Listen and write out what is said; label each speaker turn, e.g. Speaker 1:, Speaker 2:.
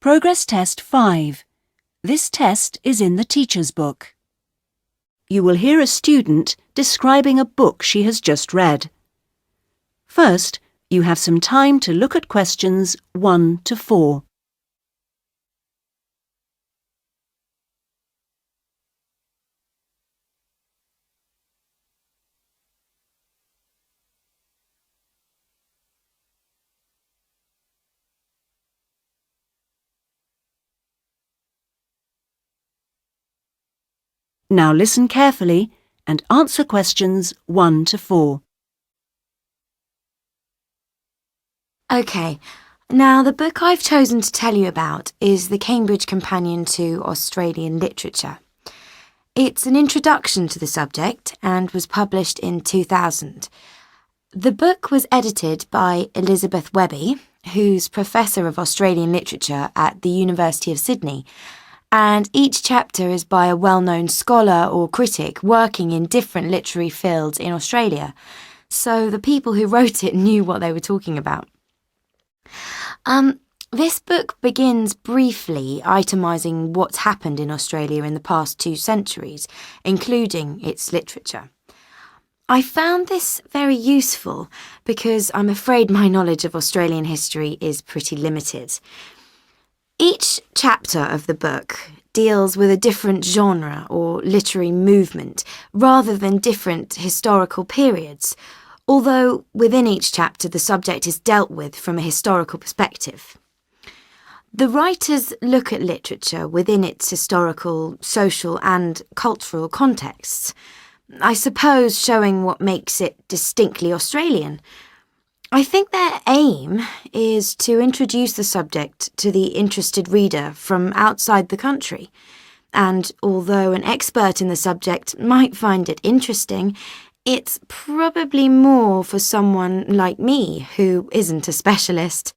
Speaker 1: Progress Test 5. This test is in the teacher's book. You will hear a student describing a book she has just read. First, you have some time to look at questions 1 to 4. Now listen carefully and answer questions 1 to 4.
Speaker 2: OK, now the book I've chosen to tell you about is The Cambridge Companion to Australian Literature. It's an introduction to the subject and was published in 2000. The book was edited by Elizabeth Webby, who's Professor of Australian Literature at the University of Sydney, and each chapter is by a well-known scholar or critic working in different literary fields in Australia, so the people who wrote it knew what they were talking about. This book begins briefly itemising what's happened in Australia in the past 2 centuries, including its literature. I found this very useful because I'm afraid my knowledge of Australian history is pretty limited. Each chapter of the book deals with a different genre or literary movement rather than different historical periods, although within each chapter the subject is dealt with from a historical perspective. The writers look at literature within its historical, social and cultural contexts, I suppose showing what makes it distinctly Australian. I think their aim is to introduce the subject to the interested reader from outside the country, and although an expert in the subject might find it interesting, it's probably more for someone like me who isn't a specialist.